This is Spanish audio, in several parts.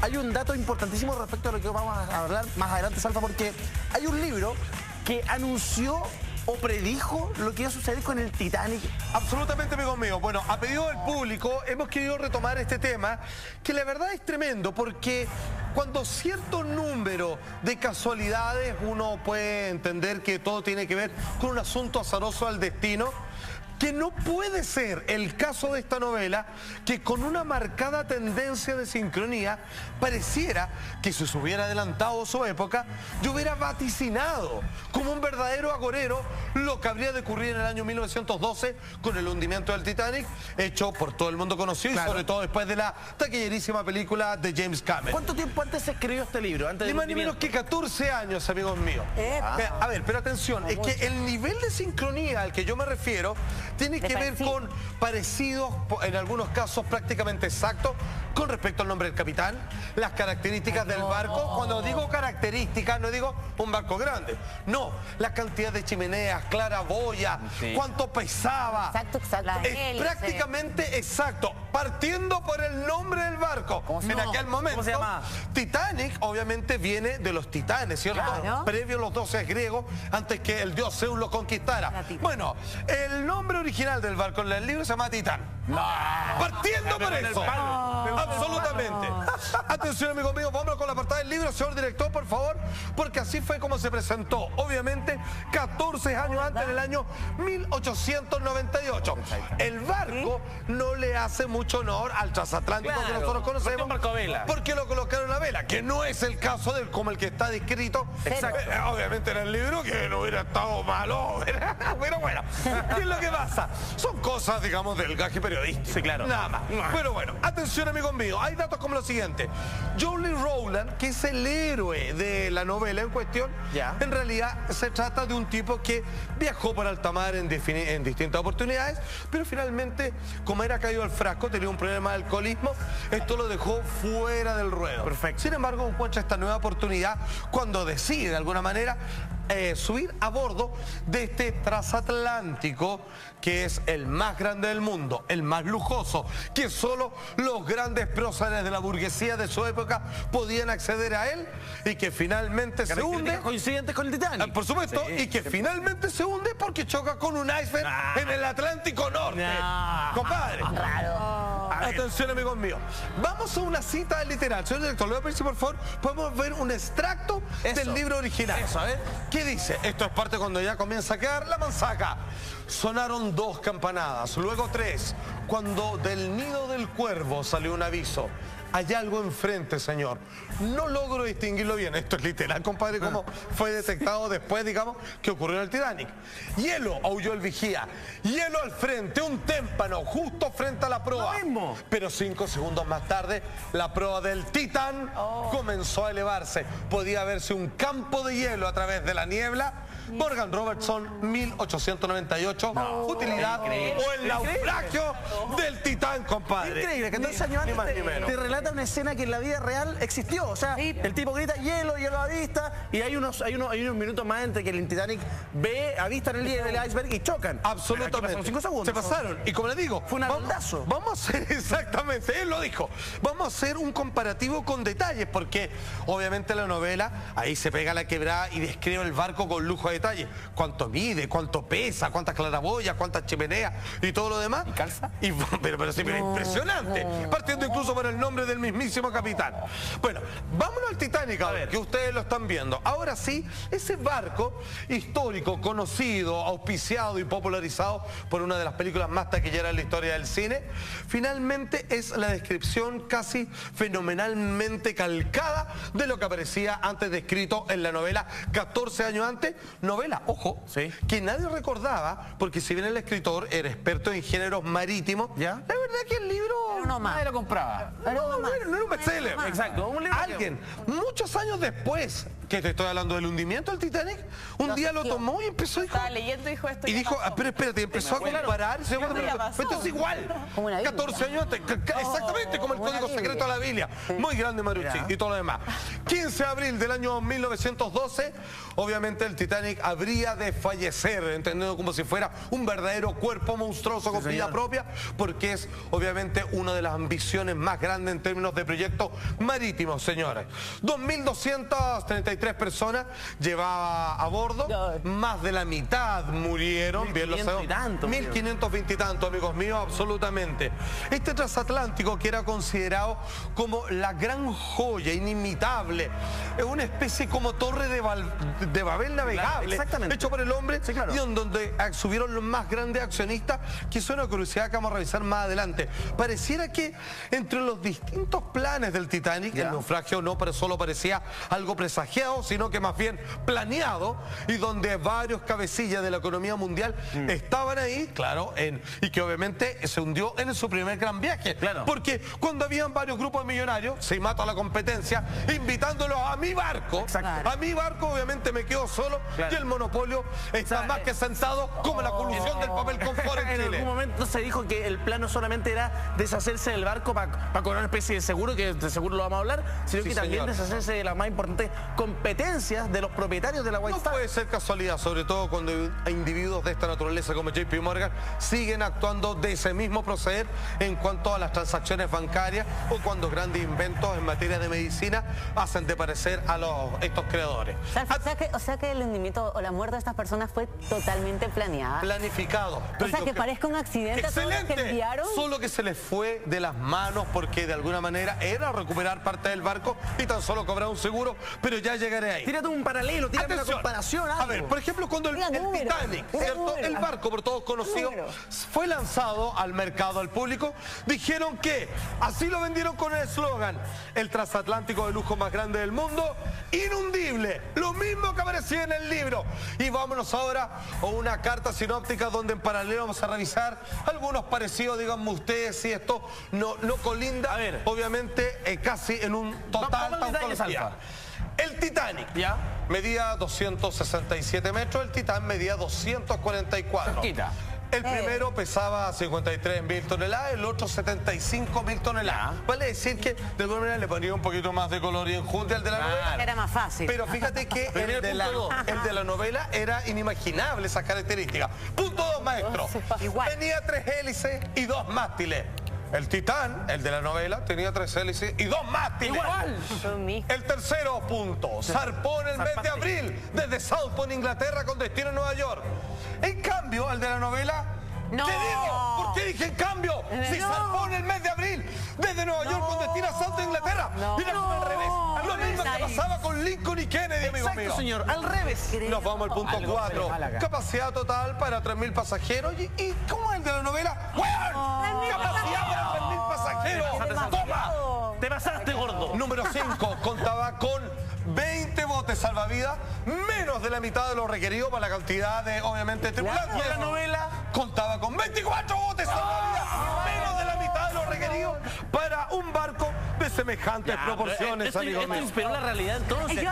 hay un dato importantísimo respecto a lo que vamos a hablar más adelante, Salva, porque hay un libro que anunció o predijo lo que iba a suceder con el Titanic. Absolutamente, amigos míos. Bueno, a pedido del público hemos querido retomar este tema, que la verdad es tremendo, porque cuando cierto número de casualidades uno puede entender que todo tiene que ver con un asunto azaroso al destino, que no puede ser el caso de esta novela, que con una marcada tendencia de sincronía pareciera que si se hubiera adelantado su época, yo hubiera vaticinado como un verdadero agorero lo que habría de ocurrir en el año 1912 con el hundimiento del Titanic, hecho por todo el mundo conocido, claro, y sobre todo después de la taquillerísima película de James Cameron. ¿Cuánto tiempo antes se escribió este libro? Antes ni más ni menos que 14 años, amigos míos. A ver, pero atención, es que el nivel de sincronía al que yo me refiero tiene que ver con parecidos, en algunos casos prácticamente exactos, con respecto al nombre del capitán, las características del barco. Cuando digo características, no digo un barco grande. No, la cantidad de chimeneas, claraboya, cuánto pesaba. Exacto. Es prácticamente exacto, partiendo por el nombre del barco. En aquel momento, ¿cómo se llama? Titanic, obviamente, viene de los titanes, ¿cierto? Claro. Previo a los dioses griegos, antes que el dios Zeus lo conquistara. Bueno, el nombre original del barco en el libro se llama Titán. Partiendo por eso. Absolutamente. Atención, amigos míos, vamos con la portada del libro, señor director, por favor, porque así fue como se presentó. Obviamente, 14 años antes, en el año 1898. El barco no le hace mucho honor al transatlántico que nosotros conocemos, porque lo colocaron en la vela, que no es el caso del como el que está descrito. Obviamente en el libro, que no hubiera estado malo, pero bueno, ¿qué es lo que pasa? Son cosas, digamos, del gaje periodístico. Sí, claro. Nada más. Pero bueno, atención, amigos míos, hay datos como lo siguiente. Jolie Rowland, que es el héroe de la novela en cuestión, en realidad se trata de un tipo que viajó por alta mar en distintas oportunidades, pero finalmente, como era caído al frasco, tenía un problema de alcoholismo, esto lo dejó fuera del ruedo. Perfecto. Sin embargo, encuentra esta nueva oportunidad cuando decide, de alguna manera, subir a bordo de este transatlántico, que es el más grande del mundo, el más lujoso, que solo los grandes próceres de la burguesía de su época podían acceder a él, y que finalmente se hunde. Coincidentes con el Titanic. Por supuesto, y que finalmente se hunde porque choca con un iceberg en el Atlántico Norte. Compadre. Atención, amigos míos. Vamos a una cita literal. Señor director, le voy a pedir si por favor podemos ver un extracto del libro original. A ver. ¿Qué dice? Esto es parte cuando ya comienza a quedar la manzaca. Sonaron 2 campanadas, luego 3, cuando del nido del cuervo salió un aviso. Hay algo enfrente, señor. No logro distinguirlo bien. Esto es literal, compadre, como fue detectado después, digamos, que ocurrió en el Titanic. Hielo, aulló el vigía. Hielo al frente, un témpano, justo frente a la proa. Lo mismo. Pero 5 segundos más tarde, la proa del Titán comenzó a elevarse. Podía verse un campo de hielo a través de la niebla. Morgan Robertson, 1898, utilidad o el naufragio del Titán, compadre. Increíble, que 14 años antes te relata una escena que en la vida real existió. O sea, el tipo grita hielo a la vista, y hay unos minutos más entre que el Titanic avista el iceberg y chocan. Absolutamente. Pasaron 5 segundos. Se pasaron. Y como le digo, fue un arondazo. Vamos a hacer, exactamente, él lo dijo, vamos a hacer un comparativo con detalles, porque obviamente la novela, ahí se pega la quebrada y describe el barco con lujo de detalle. Cuánto mide, cuánto pesa, cuántas claraboyas, cuántas chimeneas y todo lo demás. ¿Y calza? Pero impresionante. Partiendo incluso por el nombre del mismísimo capitán. Bueno, vámonos al Titanic, a ver, que ustedes lo están viendo. Ahora sí, ese barco histórico, conocido, auspiciado y popularizado por una de las películas más taquilleras de la historia del cine, finalmente es la descripción casi fenomenalmente calcada de lo que aparecía antes descrito en la novela 14 años antes. Novela, ojo, que nadie recordaba, porque si bien el escritor era experto en géneros marítimos, la verdad que el libro nadie lo compraba. no era un bestseller. Exacto, un libro Alguien, muchos años después, ¿Qué te estoy hablando del hundimiento del Titanic? Un día lo tomó y empezó a... Estaba leyendo y dijo esto. Y dijo, pero espérate, empezó a comparar. Esto es igual. 14 años antes, exactamente como el código secreto de la Biblia. Muy grande, Marucci, y todo lo demás. 15 de abril del año 1912, obviamente el Titanic habría de fallecer, entendiendo como si fuera un verdadero cuerpo monstruoso con vida propia, porque es obviamente una de las ambiciones más grandes en términos de proyectos marítimos, señores. 2.233 personas llevaba a bordo, más de la mitad murieron, bien lo sabemos. 1.520 y tanto, amigos míos, absolutamente. Este transatlántico, que era considerado como la gran joya, inimitable, es una especie como torre de Babel navegable, hecho por el hombre, y donde subieron los más grandes accionistas, que es una curiosidad que vamos a revisar más adelante. Pareciera que entre los distintos planes del Titanic, el naufragio no solo parecía algo presagiado, sino que más bien planeado, y donde varios cabecillas de la economía mundial estaban ahí, claro, y que obviamente se hundió en su primer gran viaje. Porque cuando habían varios grupos de millonarios, se mató a la competencia, invitándolos a mi barco. A mi barco, obviamente, me quedo solo, y el monopolio está más que sentado como la colusión del papel confort en Chile. En algún momento se dijo que el plano solamente era deshacerse del barco para cobrar una especie de seguro, que de seguro lo vamos a hablar, sino que también deshacerse de las más importantes competencias de los propietarios de la White Star. No puede ser casualidad, sobre todo cuando individuos de esta naturaleza como JP Morgan siguen actuando de ese mismo proceder en cuanto a las transacciones bancarias, o cuando grandes inventos en materia de medicina hacen desaparecer a estos creadores. O sea que el hundimiento o la muerte de estas personas fue totalmente planeada. Planificado. O sea que parezca un accidente. Excelente. Que enviaron. Solo que se les fue de las manos, porque de alguna manera era recuperar parte del barco y tan solo cobrar un seguro, pero ya llegaré ahí. Tírate un paralelo, tírate una comparación. A ver, por ejemplo, cuando el Titanic, ¿cierto? El barco por todos conocido, fue lanzado al mercado, al público, dijeron que, así lo vendieron con el eslogan, el transatlántico de lujo más grande del mundo, inundible, lo mismo que aparecía en el libro. Y vámonos ahora a una carta sinóptica donde en paralelo vamos a revisar algunos parecidos, díganme ustedes si esto no colinda, obviamente casi en un total tautología. El Titanic medía 267 metros, el Titán medía 244. El primero pesaba 53.000 toneladas, el otro 75.000 toneladas. Vale decir que de alguna manera le ponía un poquito más de color y enjundia al de la novela. Era más fácil. Pero fíjate que el de la novela era inimaginable esas características. Punto 2, maestro. Tenía 3 hélices y 2 mástiles. El Titán, el de la novela, tenía 3 hélices y 2 mástiles. Igual. El tercero punto, zarpó en el mes de abril desde Southport, Inglaterra, con destino a Nueva York. En cambio, el de la novela... No. ¿Qué digo? ¿Por qué dije en cambio? Si zarpó en el mes de abril desde Nueva York con destino a Southport, Inglaterra. Mira cómo al revés. Lo mismo que pasaba con Lincoln y Kennedy, amigo mío. Señor, al revés. Nos vamos al punto 4. Capacidad total para 3.000 pasajeros. ¿Y cómo es el de la novela? ¡Bueno! Capacidad para 3.000 pasajeros. ¡Toma! Te pasaste, gordo. Número 5. Contaba con 20 botes salvavidas, menos de la mitad de lo requerido para la cantidad de, obviamente, tripulantes. La novela contaba con 24 botes salvavidas, menos de la mitad de lo requerido para un barco de semejantes proporciones, amigos míos. Esto inspiró la realidad entonces,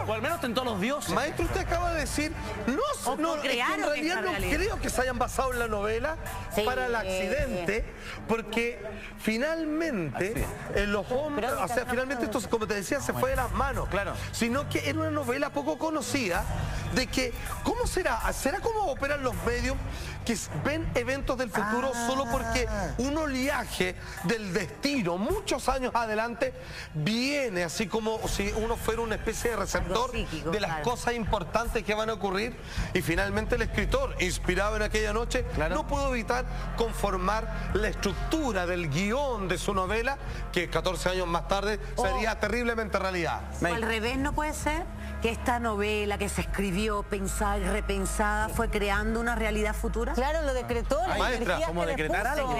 o al menos tentó a los dioses. Maestro, usted acaba de decir, en realidad no creo que se hayan basado en la novela para el accidente, porque finalmente los hombres, o sea, finalmente esto, como te decía, se fue de las manos. Sino que era una novela poco conocida de que, ¿cómo será? ¿Será como operan los medios que ven eventos del futuro solo porque un oleaje del destino muchos años adelante viene así como si uno fuera una especie de receptor de las cosas importantes que van a ocurrir? Y finalmente el escritor, inspirado en aquella noche, no pudo evitar conformar la estructura del guión de su novela, que 14 años más tarde sería terriblemente realidad. Al revés, ¿no puede ser que esta novela que se escribió, pensada y repensada, fue creando una realidad futura? Claro, lo decretó. Maestra, ¿cómo decretar algo?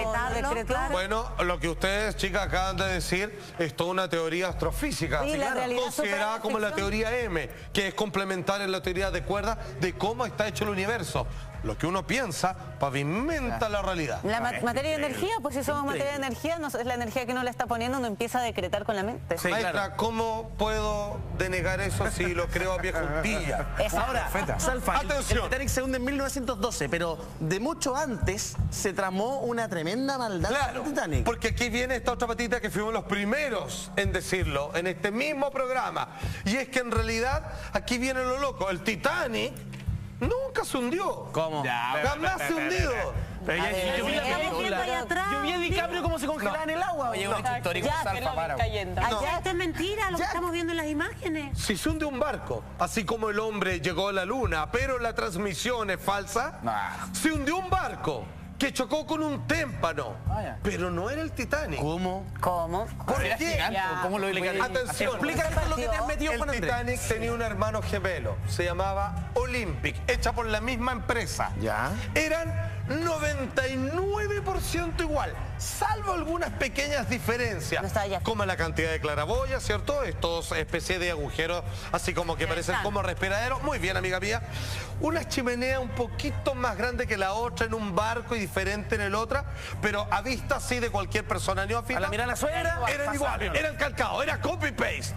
Bueno, lo que ustedes, chicas, acaban de decir es toda una teoría astrofísica, considerada como la teoría M, que es complementar en la teoría de cuerdas de cómo está hecho el universo. lo que uno piensa pavimenta la realidad. La materia de energía, pues si somos materia de energía, es la energía que uno le está poniendo, uno empieza a decretar con la mente. Sí, Maestra, claro. ¿cómo puedo denegar eso si lo creo a pie juntilla? Ahora, Salfa, Atención. el Titanic se hunde en 1912, pero de mucho antes se tramó una tremenda maldad Claro, en el Titanic. porque aquí viene esta otra patita que fuimos los primeros en decirlo en este mismo programa. Y es que en realidad aquí viene lo loco. El Titanic nunca se hundió. ¿Cómo? Jamás se ha hundido. Pero ya- yo vi a atrás. yo vi a DiCaprio como se congelaba en el agua. Oye, un hecho histórico, Salfa, para. Allá esto es mentira, lo que estamos viendo en las imágenes. Si se hunde un barco, así como el hombre llegó a la luna, pero la transmisión es falsa, se hundió un barco que chocó con un témpano, pero no era el Titanic. ¿Cómo? ¿Cómo? ¿Por Era qué? gigante, ¿cómo lo explicaría? Atención. Explícame lo que te has metido, El Juan Andrés. Titanic tenía un hermano gemelo, se llamaba Olympic, hecha por la misma empresa. Ya. Eran 99% igual, salvo algunas pequeñas diferencias, No estaba ya. como la cantidad de claraboyas, ¿cierto? Estos especies de agujeros, así como que parecen como respiraderos. Muy bien, amiga mía. Una chimenea un poquito más grande que la otra en un barco y diferente en el otro, pero a vista así de cualquier persona neófita. A la mirada de la suegra, Eran iguales, eran calcados, era copy-paste.